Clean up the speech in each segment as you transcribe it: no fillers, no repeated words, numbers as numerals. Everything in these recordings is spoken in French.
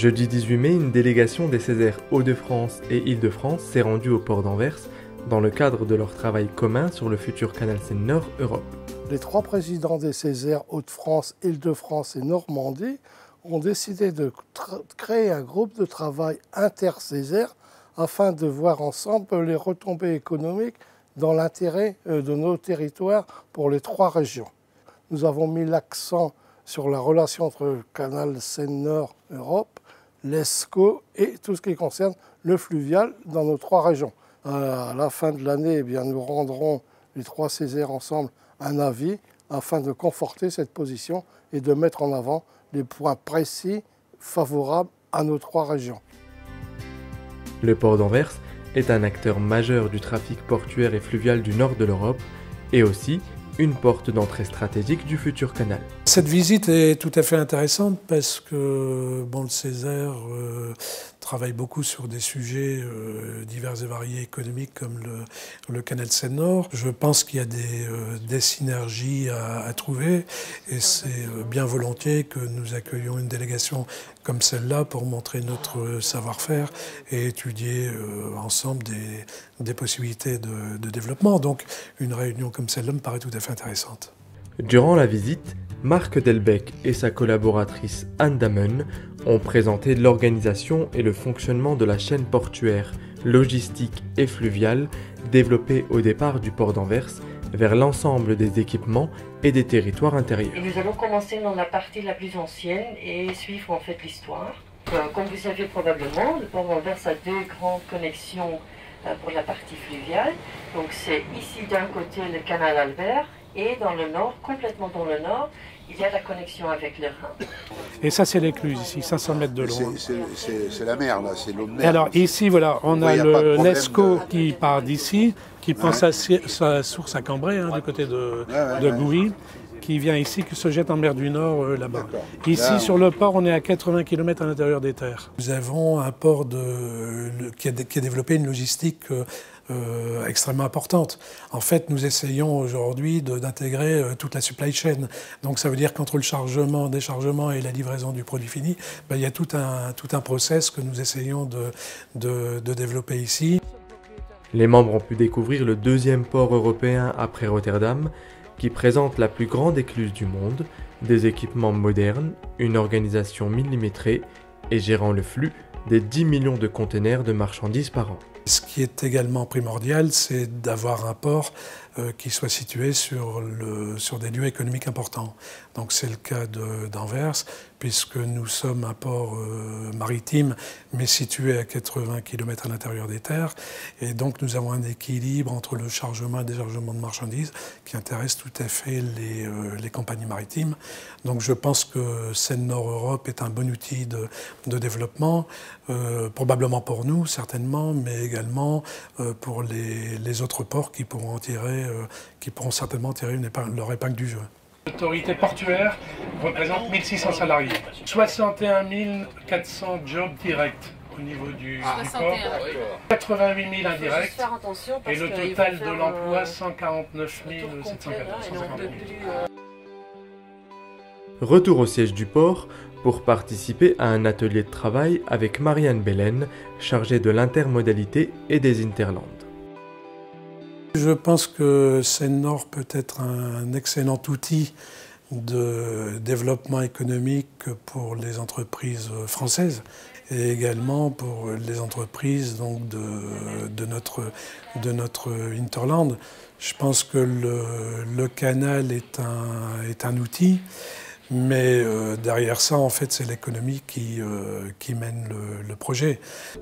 Jeudi 18 mai, une délégation des Césaires Hauts-de-France et Île-de-France s'est rendue au port d'Anvers dans le cadre de leur travail commun sur le futur canal Seine-Nord Europe. Les trois présidents des Césaires Hauts-de-France, Île-de-France et Normandie ont décidé de créer un groupe de travail inter-Césaires afin de voir ensemble les retombées économiques dans l'intérêt de nos territoires pour les trois régions. Nous avons mis l'accent sur la relation entre le canal Seine-Nord Europe, l'ESCO et tout ce qui concerne le fluvial dans nos trois régions. À la fin de l'année, nous rendrons les trois Césaires ensemble un avis afin de conforter cette position et de mettre en avant les points précis favorables à nos trois régions. Le port d'Anvers est un acteur majeur du trafic portuaire et fluvial du nord de l'Europe et aussi une porte d'entrée stratégique du futur canal. Cette visite est tout à fait intéressante parce que le Césaire travaille beaucoup sur des sujets divers et variés économiques comme le canal Seine-Nord. Je pense qu'il y a des synergies à trouver et c'est bien volontiers que nous accueillons une délégation comme celle-là pour montrer notre savoir-faire et étudier ensemble des possibilités de développement. Donc une réunion comme celle-là me paraît tout à fait intéressante. Durant la visite, Marc Delbecq et sa collaboratrice Anne Damen ont présenté l'organisation et le fonctionnement de la chaîne portuaire, logistique et fluviale développée au départ du port d'Anvers vers l'ensemble des équipements et des territoires intérieurs. Et nous allons commencer dans la partie la plus ancienne et suivre en fait l'histoire. Comme vous savez probablement, le port d'Anvers a deux grandes connexions pour la partie fluviale. Donc c'est ici d'un côté le canal Albert et dans le nord, complètement dans le nord, il y a la connexion avec le Rhin. Et ça, c'est l'écluse ici, 500 mètres de long. C'est la mer, là, c'est l'eau de mer. Et alors ici, voilà, on a l'ESCO qui part d'ici, qui prend sa source à Cambrai, du côté de Gouvy, qui vient ici, qui se jette en mer du Nord, là-bas. Ici, là, sur le port, on est à 80 km à l'intérieur des terres. Nous avons un port qui a développé une logistique extrêmement importante. En fait, nous essayons aujourd'hui d'intégrer toute la supply chain. Donc ça veut dire qu'entre le chargement, déchargement et la livraison du produit fini, il y a tout un process que nous essayons de développer ici. Les membres ont pu découvrir le deuxième port européen après Rotterdam, qui présente la plus grande écluse du monde, des équipements modernes, une organisation millimétrée et gérant le flux des 10 millions de containers de marchandises par an. Ce qui est également primordial, c'est d'avoir un port qui soit situé sur des lieux économiques importants. Donc c'est le cas d'Anvers, puisque nous sommes un port maritime, mais situé à 80 km à l'intérieur des terres. Et donc nous avons un équilibre entre le chargement et le déchargement de marchandises qui intéresse tout à fait les compagnies maritimes. Donc je pense que Seine-Nord Europe est un bon outil de développement, probablement pour nous, certainement, mais également pour les autres ports qui pourront certainement tirer leur épingle du jeu. L'autorité portuaire représente 1600 salariés, 61 400 jobs directs au niveau du port, 88 000 indirects et le total de l'emploi 149 714. Retour au siège du port pour participer à un atelier de travail avec Marianne Belen, chargée de l'intermodalité et des Interlandes. Je pense que Seine-Nord peut être un excellent outil de développement économique pour les entreprises françaises et également pour les entreprises donc, de notre Interland. Je pense que le canal est un outil, mais derrière ça, en fait, c'est l'économie qui mène le projet.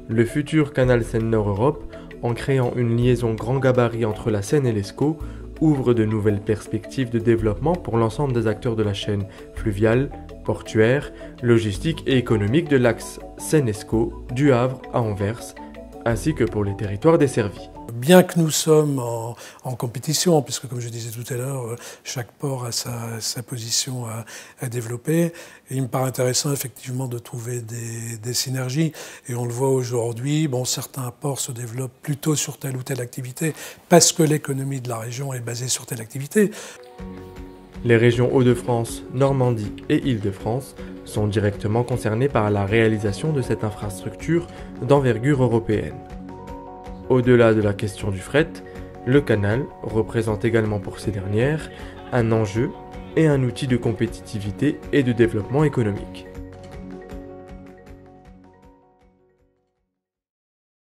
Le futur canal Seine-Nord Europe, en créant une liaison grand gabarit entre la Seine et l'Escaut, ouvre de nouvelles perspectives de développement pour l'ensemble des acteurs de la chaîne fluviale, portuaire, logistique et économique de l'axe Seine-Escaut, du Havre à Anvers, ainsi que pour les territoires desservis. Bien que nous sommes en compétition, puisque comme je disais tout à l'heure, chaque port a sa position à développer, et il me paraît intéressant effectivement de trouver des synergies. Et on le voit aujourd'hui, certains ports se développent plutôt sur telle ou telle activité, parce que l'économie de la région est basée sur telle activité. Les régions Hauts-de-France, Normandie et Île-de-France sont directement concernés par la réalisation de cette infrastructure d'envergure européenne. Au-delà de la question du fret, le canal représente également pour ces dernières un enjeu et un outil de compétitivité et de développement économique.